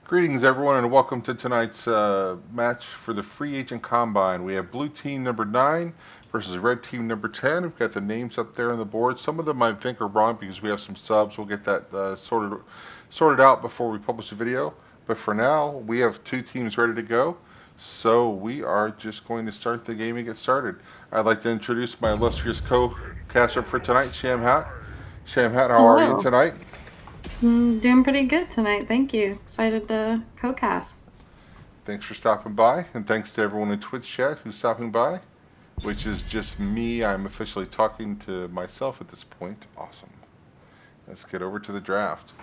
Greetings, everyone, and welcome to tonight's match for the Free Agent Combine. We have blue team number 9 versus red team number 10. We've got the names up there on the board. Some of them I think are wrong because we have some subs. We'll get that sorted out before we publish the video. But for now, we have two teams ready to go. So we are just going to start the game and get started. I'd like to introduce my illustrious co-caster for tonight, Sham Hat. Sham Hat, how are you Hello. tonight? Doing pretty good tonight. Thank you. Excited to co-cast. Thanks for stopping by, and thanks to everyone in Twitch chat who's stopping by, which is just me. I'm officially talking to myself at this point. Awesome. Let's get over to the draft.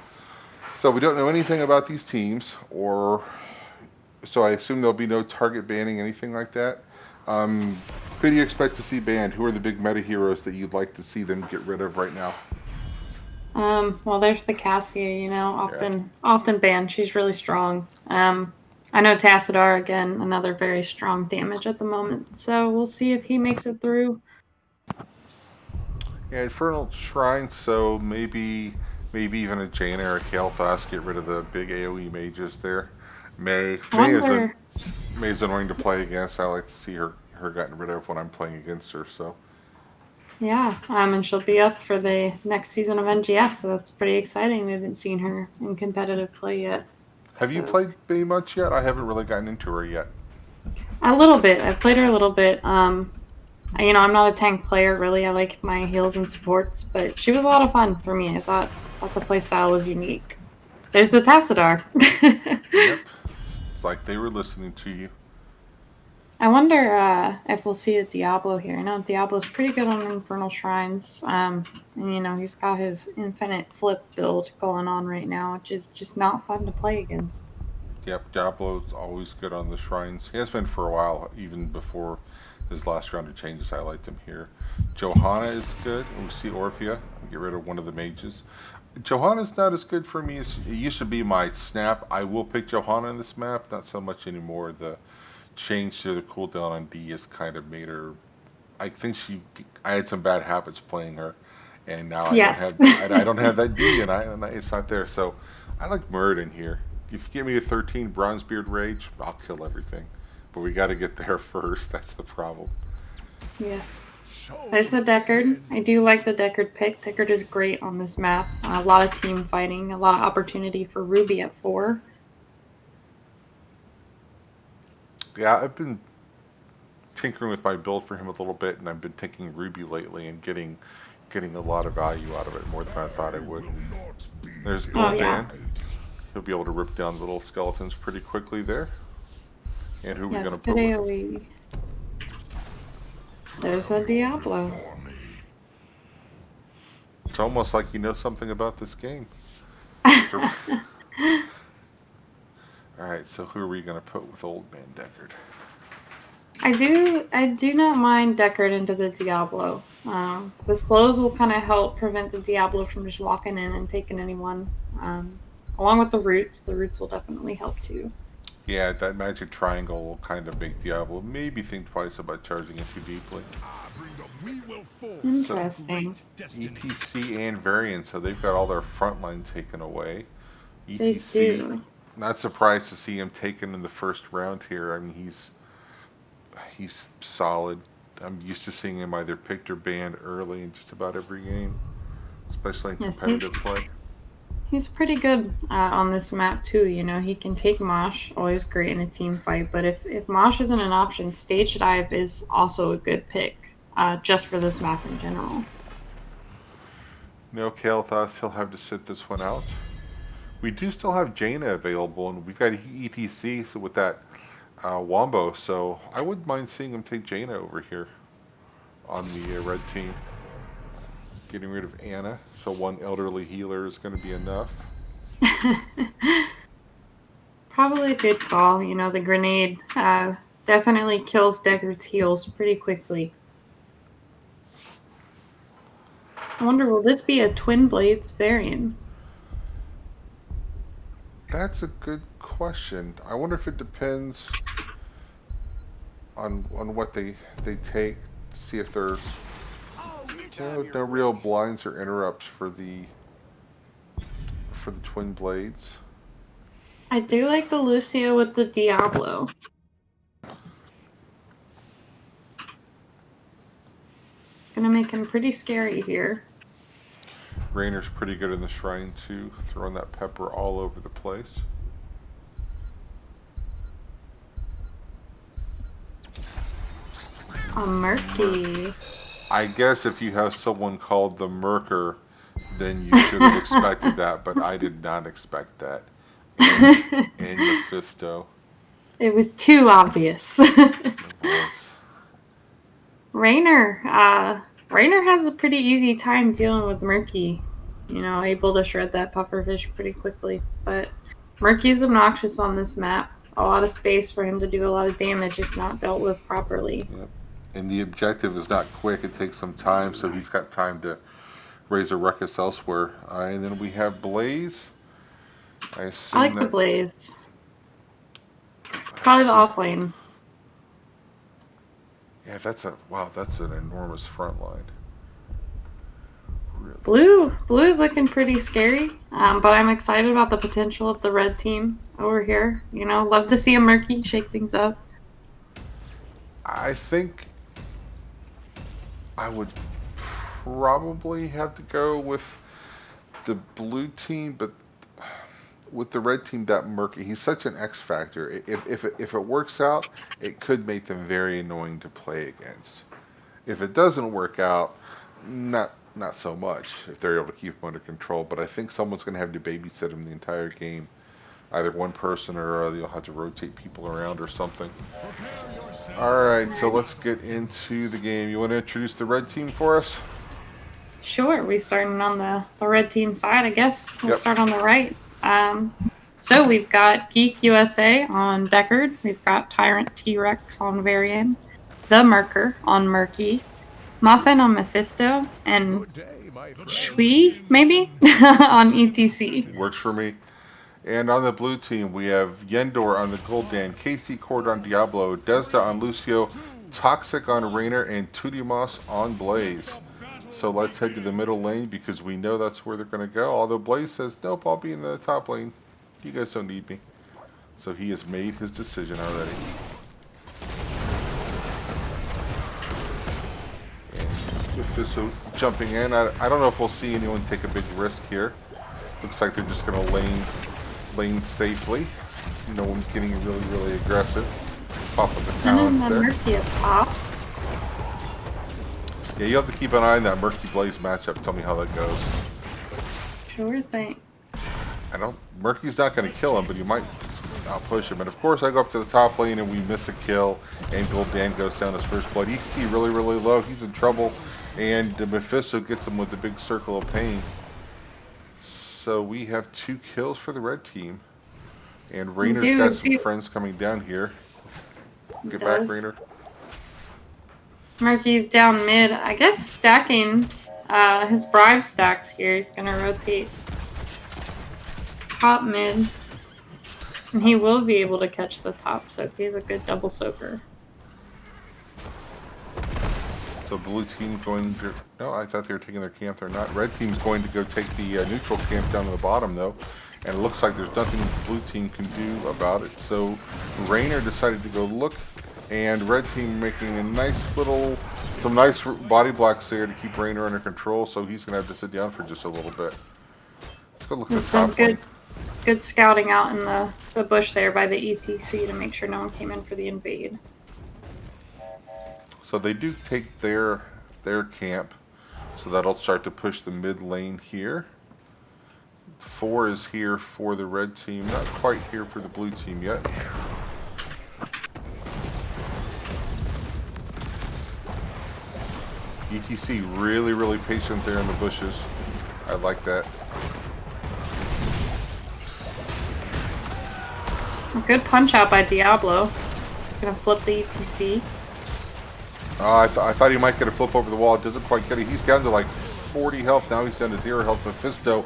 So we don't know anything about these teams, so I assume there'll be no target banning, anything like that. Who do you expect to see banned? Who are the big meta heroes that you'd like to see them get rid of right now? Well, there's the Cassia, Yeah. often banned. She's really strong. I know Tassadar, again, another very strong damage at the moment. So we'll see if he makes it through. Yeah, Infernal Shrine, so maybe even a Jaina or a Kael'thas, get rid of the big AoE mages there. May I May is a wonder, May's annoying to play against. I like to see her gotten rid of when I'm playing against her. So yeah, and she'll be up for the next season of NGS, so that's pretty exciting. We haven't seen her in competitive play yet. have you So played May much yet? I haven't really gotten into her yet. a little bit. I've played her a little bit. I'm not a tank player really. I like my heals and supports, but she was a lot of fun for me. I thought the playstyle was unique. There's the Tassadar. Yep, it's like they were listening to you. I wonder if we'll see a Diablo here. I know Diablo's pretty good on Infernal Shrines. And he's got his infinite flip build going on right now, which is just not fun to play against. Yep, Diablo's always good on the shrines. He has been for a while, even before his last round of changes. I liked him here. Johanna is good, and we see Orphea. Get rid of one of the mages. Johanna's not as good for me as it used to be my snap. I will pick Johanna in this map, not so much anymore. The change to the cooldown on D has kind of made her. I think I had some bad habits playing her, and now Yes. I don't have that D, and it's not there. So I like Muradin here. If you give me a 13 Bronzebeard Rage, I'll kill everything. But we got to get there first. That's the problem. Yes. There's the Deckard. I do like the Deckard pick. Deckard is great on this map. A lot of team fighting, a lot of opportunity for Ruby at 4. Yeah, I've been tinkering with my build for him a little bit, and I've been taking Ruby lately and getting a lot of value out of it, more than I thought I would. There's Oh, yeah. Gul'dan. He'll be able to rip down the little skeletons pretty quickly there. And who are we going Yes, to good put with him? AoE. There's a Diablo. It's almost like you know something about this game. Alright, so who are we going to put with Old Man Deckard? I do not mind Deckard into the Diablo. The slows will kind of help prevent the Diablo from just walking in and taking anyone. Along with the roots. The roots will definitely help too. Yeah, that magic triangle will kind of make Diablo maybe think twice about charging it too deeply. So, Interesting. ETC and Variant, so they've got all their frontline taken away. They ETC, do. not surprised to see him taken in the first round here. I mean, he's solid. I'm used to seeing him either picked or banned early in just about every game, especially in Yes, competitive play. he's pretty good on this map too. He can take Mosh, always great in a team fight. But if Mosh isn't an option, Stage Dive is also a good pick, just for this map in general. No Kael'thas, he'll have to sit this one out. We do still have Jaina available, and we've got ETC so with that Wombo, so I wouldn't mind seeing him take Jaina over here on the red team. Getting rid of Anna, so one elderly healer is going to be enough. Probably a good call. The grenade definitely kills Deckard's heals pretty quickly. I wonder, will this be a Twin Blades variant? That's a good question. I wonder if it depends on what they take. See if there's no real blinds or interrupts for the twin blades. I do like the Lucio with the Diablo. It's gonna make him pretty scary here. Rainer's pretty good in the shrine too, throwing that pepper all over the place. A Murky. I guess if you have someone called the Merker, then you should have expected that, but I did not expect that. And Mephisto. It was too obvious. It was. Rainer has a pretty easy time dealing with Murky. You know, able to shred that pufferfish pretty quickly. But Murky's obnoxious on this map. A lot of space for him to do a lot of damage if not dealt with properly. Yep. And the objective is not quick, it takes some time, so he's got time to raise a ruckus elsewhere. And then we have Blaze. I assume I like the Blaze. Probably the off lane. Yeah, that's an enormous front line. Really. Blue is looking pretty scary, but I'm excited about the potential of the red team over here. You know, love to see a Murky shake things up. I think I would probably have to go with the blue team, but with the red team, that Murky, he's such an X factor. If it works out, it could make them very annoying to play against. If it doesn't work out, not so much. If they're able to keep him under control, but I think someone's going to have to babysit him the entire game. Either one person or you'll have to rotate people around or something. Alright, so let's get into the game. You want to introduce the red team for us? Sure, we starting on the red team side, I guess. We'll Yep. start on the right. So we've got Geek USA on Deckard. We've got Tyrant T-Rex on Varian. The Merker on Murky. Muffin on Mephisto. And Shui, maybe, on ETC. Works for me. And on the blue team, we have Yendor on the Gul'dan, KC Cord on Diablo, Desda on Lucio, Toxic on Rainer, and Tudimas on Blaze. So let's head to the middle lane because we know that's where they're going to go. Although Blaze says, nope, I'll be in the top lane. You guys don't need me. So he has made his decision already. And Mephisto jumping in. I don't know if we'll see anyone take a big risk here. Looks like they're just going to lane safely. No one's getting really aggressive. Popping the talents there. Murky up top. Yeah, you have to keep an eye on that Murky Blaze matchup. Tell me how that goes. Sure thing. Murky's not going to kill him, but you might outpush him. And of course, I go up to the top lane and we miss a kill, and Gul'dan goes down his first blood. EC really low. He's in trouble, and Mephisto gets him with the big circle of pain. So we have 2 kills for the red team, and Rainer's got some friends coming down here. Get back, Rainer. Murky's down mid. I guess stacking his bribe stacks here. He's gonna rotate top mid. And he will be able to catch the top, so he's a good double soaker. So blue team going to... No, I thought they were taking their camp. They're not. Red team's going to go take the neutral camp down to the bottom, though. And it looks like there's nothing the blue team can do about it. So Rainer decided to go look, and red team making a some nice body blocks there to keep Rainer under control, so he's going to have to sit down for just a little bit. Let's go look at the top lane. Good scouting out in the bush there by the ETC to make sure no one came in for the invade. So they do take their camp, so that'll start to push the mid lane here. 4 is here for the red team, not quite here for the blue team yet. ETC really patient there in the bushes. I like that. A good punch out by Diablo. He's gonna flip the ETC. I thought he might get a flip over the wall. It doesn't quite get it. He's down to like 40 health. Now he's down to 0 health. Mephisto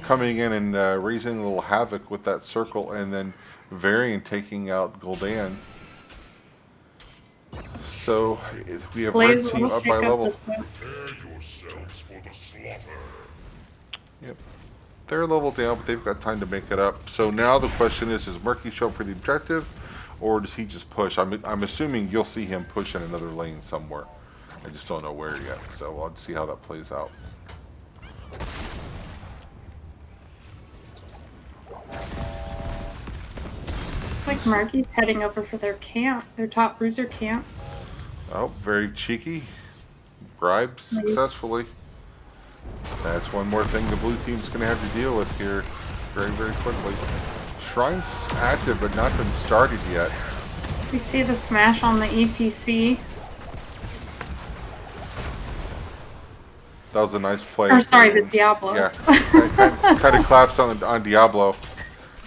coming in and raising a little havoc with that circle, and then Varian taking out Gul'dan. So we have Blaze red team up by level. Prepare yourselves for the slaughter. Yep. They're a level down, but they've got time to make it up. So now the question is Murky show up for the objective, or does he just push? I'm assuming you'll see him push in another lane somewhere. I just don't know where yet, so we'll see how that plays out. Looks like Murky's heading over for their camp, their top bruiser camp. Oh, very cheeky. Bribed successfully. That's one more thing the blue team's going to have to deal with here very, very quickly. Shrine's active, but not been started yet. We see the smash on the ETC. That was a nice play. Or sorry, the Diablo. Yeah, kind of collapsed on Diablo,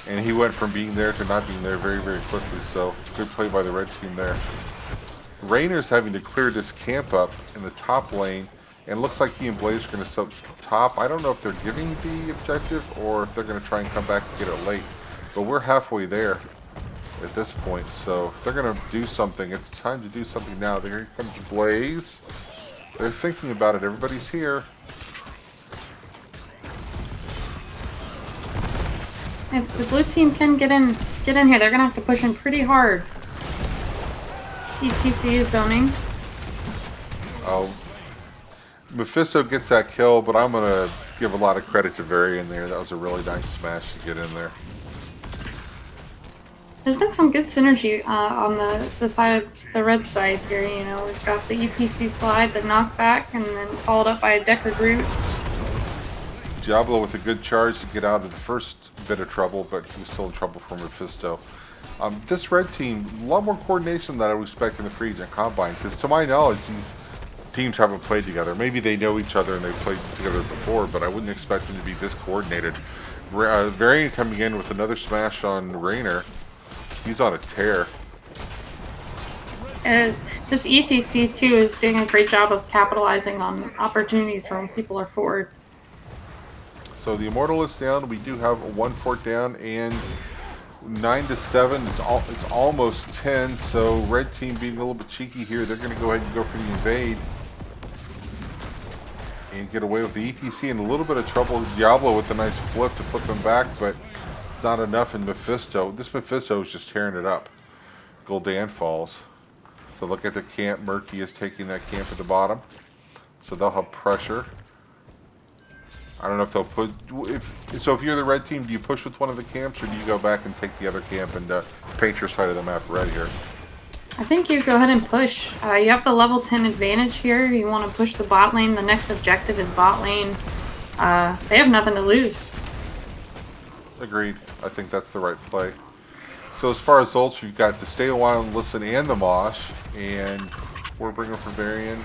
and he went from being there to not being there very, very quickly. So good play by the red team there. Rainer's having to clear this camp up in the top lane, and looks like he and Blaze are going to sub top. I don't know if they're giving the objective or if they're going to try and come back and get it late, but we're halfway there at this point. So if they're going to do something, it's time to do something now. Here comes Blaze. They're thinking about it. Everybody's here. If the blue team can get in here, they're gonna have to push in pretty hard. ETC is zoning. Oh, Mephisto gets that kill, but I'm gonna give a lot of credit to Varian there. That was a really nice smash to get in there. There's been some good synergy on the side, the red side here. You know, we've got the ETC slide, the knockback, and then followed up by a Deckard root. Diablo with a good charge to get out of the first bit of trouble, but he was still in trouble for Mephisto. This red team, a lot more coordination than I would expect in the Free Agent Combine, because to my knowledge, these teams haven't played together. Maybe they know each other and they've played together before, but I wouldn't expect them to be this coordinated. Varian coming in with another smash on Rainer. He's on a tear. This ETC too is doing a great job of capitalizing on opportunities for when people are forward. So the Immortal is down. We do have a 1 fort down, and 9 to 7. It's almost 10. So red team being a little bit cheeky here. They're going to go ahead and go for the invade and get away with the ETC in a little bit of trouble. Diablo with a nice flip to put them back, but it's not enough in Mephisto. This Mephisto is just tearing it up. Gul'dan falls. So look at the camp. Murky is taking that camp at the bottom. So they'll have pressure. I don't know if they'll put... So if you're the red team, do you push with one of the camps, or do you go back and take the other camp and paint your side of the map red here? I think you go ahead and push. You have the level 10 advantage here. You want to push the bot lane. The next objective is bot lane. They have nothing to lose. Agreed. I think that's the right play. So as far as ults, you've got the Stay a While and Listen and the Mosh, and we're bringing for Varian,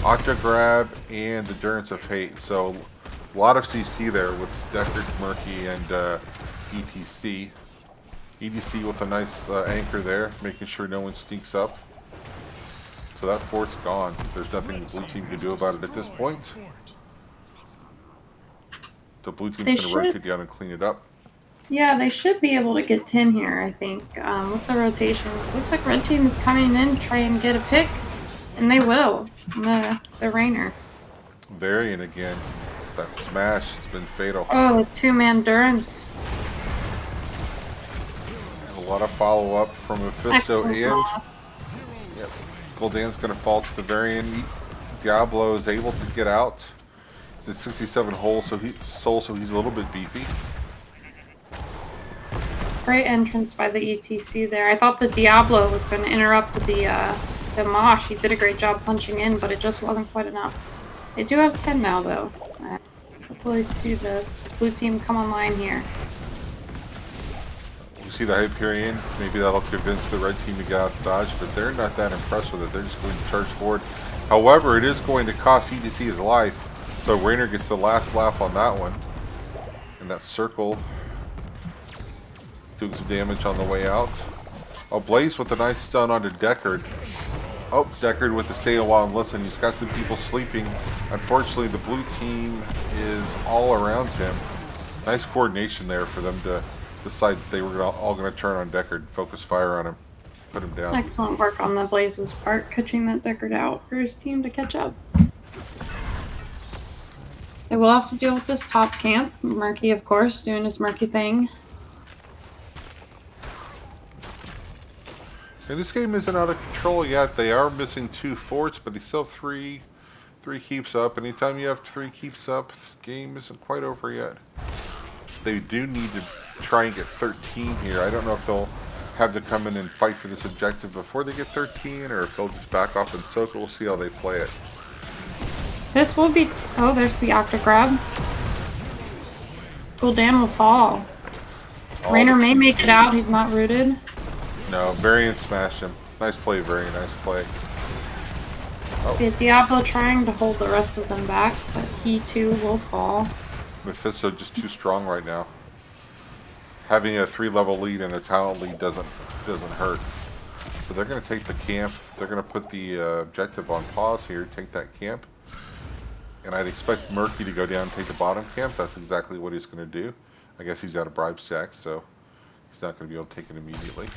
Octa Grab, and the Endurance of Hate. So a lot of CC there with Deckard, Murky, and ETC. ETC with a nice anchor there, making sure no one sneaks up. So that fort's gone. There's nothing the blue team can do about it at this point. The blue team's going to rotate down and clean it up. Yeah, they should be able to get 10 here, I think, with the rotations. Looks like red team is coming in, try and get a pick, and they will. The Rainer. Varian again. That smash has been fatal. Oh, two-man Durance. A lot of follow-up from Mephisto and... Yep. Gul'dan's going to fall to the Varian. Diablo is able to get out. It's at 67 so he's a little bit beefy. Great entrance by the ETC there. I thought the Diablo was going to interrupt the Mosh. He did a great job punching in, but it just wasn't quite enough. They do have 10 now, though. Hopefully see the blue team come online here. We see the Hyperion. Maybe that'll convince the red team to get out of dodge, but they're not that impressed with it. They're just going to charge forward. However, it is going to cost ETC his life, so Rainer gets the last laugh on that one. And that circle doing some damage on the way out. Oh, Blaze with a nice stun onto Deckard. Oh, Deckard with the Stay a While and Listen. He's got some people sleeping. Unfortunately, the blue team is all around him. Nice coordination there for them to decide that they were all going to turn on Deckard, focus fire on him, put him down. Excellent work on the Blaze's part, catching that Deckard out for his team to catch up. They will have to deal with this top camp. Murky, of course, doing his murky thing. And this game isn't out of control yet. They are missing 2 forts, but they still have three keeps up. Anytime you have 3 keeps up, the game isn't quite over yet. They do need to try and get 13 here. I don't know if they'll have to come in and fight for this objective before they get 13, or if they'll just back off and soak it. We'll see how they play it. This will be... Oh, there's the Octograb. Gul'dan will fall. Raynor may make it out. He's not rooted. No, Varian smashed him. Nice play, Varian. Nice play. Oh. Yeah, Diablo trying to hold the rest of them back, but he too will fall. Mephisto just too strong right now. Having a 3-level lead and a talent lead doesn't hurt. So they're going to take the camp. They're going to put the objective on pause here. Take that camp. And I'd expect Murky to go down and take the bottom camp. That's exactly what he's going to do. I guess he's out of bribe stack, so he's not going to be able to take it immediately.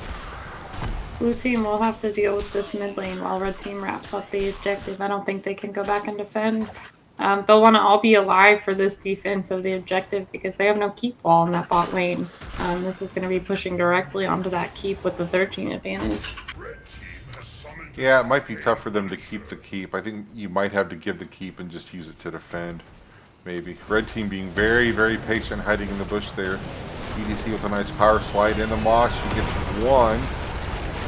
Blue team will have to deal with this mid lane while red team wraps up the objective. I don't think they can go back and defend. They'll want to all be alive for this defense of the objective because they have no keep wall in that bot lane. This is going to be pushing directly onto that keep with the 13 advantage. Yeah, it might be tough for them to keep the keep. I think you might have to give the keep and just use it to defend. Maybe. Red team being very, very patient, hiding in the bush there. EDC with a nice power slide in the mosh. He gets 1.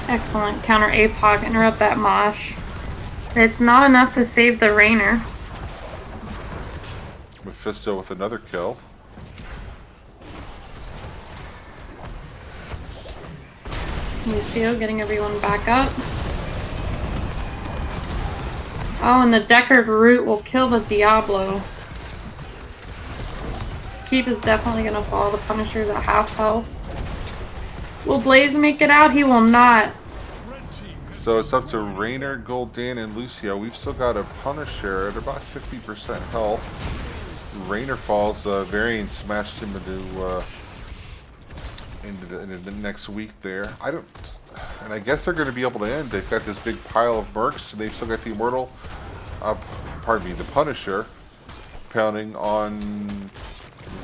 Excellent. Counter APOC. Interrupt that mosh. It's not enough to save the Raynor. Mephisto with another kill. Lucio getting everyone back up. Oh, and the Deckard root will kill the Diablo. Keep is definitely going to fall. The Punisher's at half health. Will Blaze make it out? He will not. So it's up to Raynor, Gul'dan, and Lucio. We've still got a Punisher at about 50% health. Raynor falls. Varian smashed him into the next week there. And I guess they're going to be able to end. They've got this big pile of mercs, and they've still got the Immortal, the Punisher, pounding on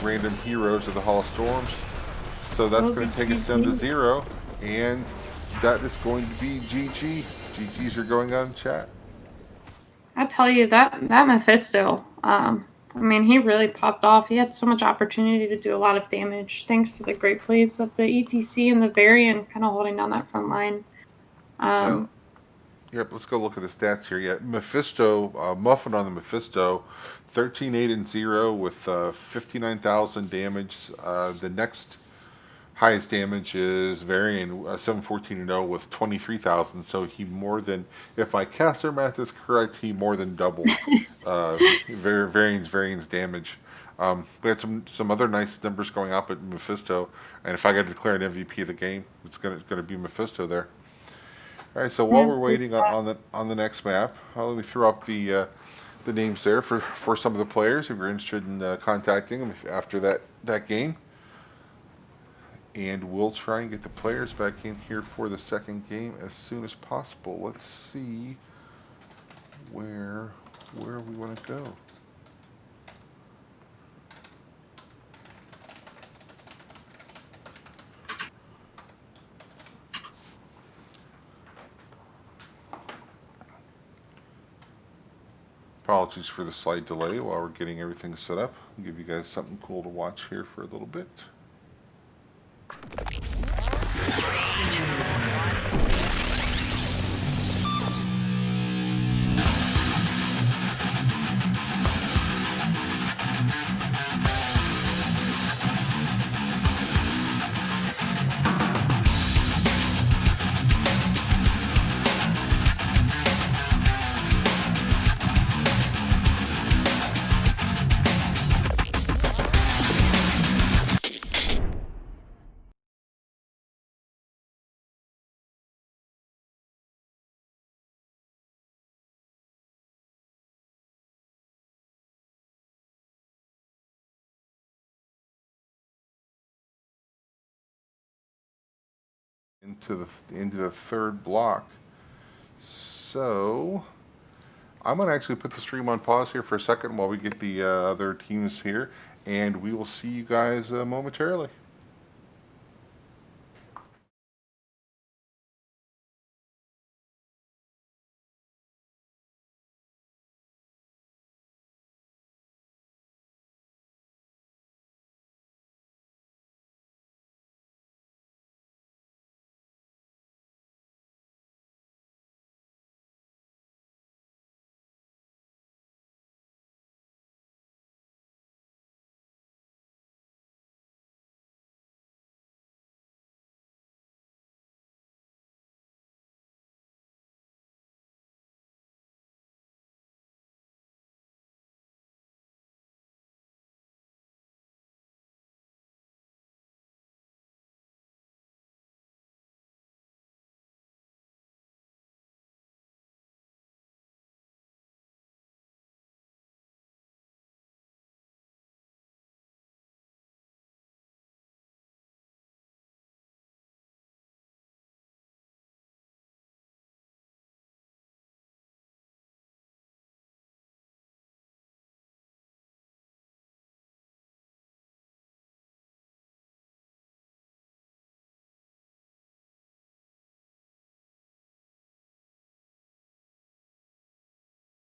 random heroes of the Hall of Storms. So that's going to take us down to 0, and that is going to be GG. GGs are going on in chat. I tell you, that Mephisto, I mean, he really popped off. He had so much opportunity to do a lot of damage thanks to the great plays of the ETC and the Varian kind of holding down that front line. Yep, let's go look at the stats here. Yeah, Mephisto, Muffin on the Mephisto, 13, 8, and 0 with 59,000 damage. The next highest damage is Varian, 7, 14, and 0 with 23,000. So he more than, if my caster math is correct, he more than doubled Varian's damage. We had some other nice numbers going up at Mephisto, and if I got to declare an MVP of the game, it's gonna be Mephisto there. All right, so while we're waiting on the next map, let me throw up the names there for some of the players if you're interested in contacting them after that game. And we'll try and get the players back in here for the second game as soon as possible. Let's see where we want to go. Apologies for the slight delay while we're getting everything set up. I'll give you guys something cool to watch here for a little bit. Into the third block. So I'm going to actually put the stream on pause here for a second while we get the other teams here, and we will see you guys momentarily.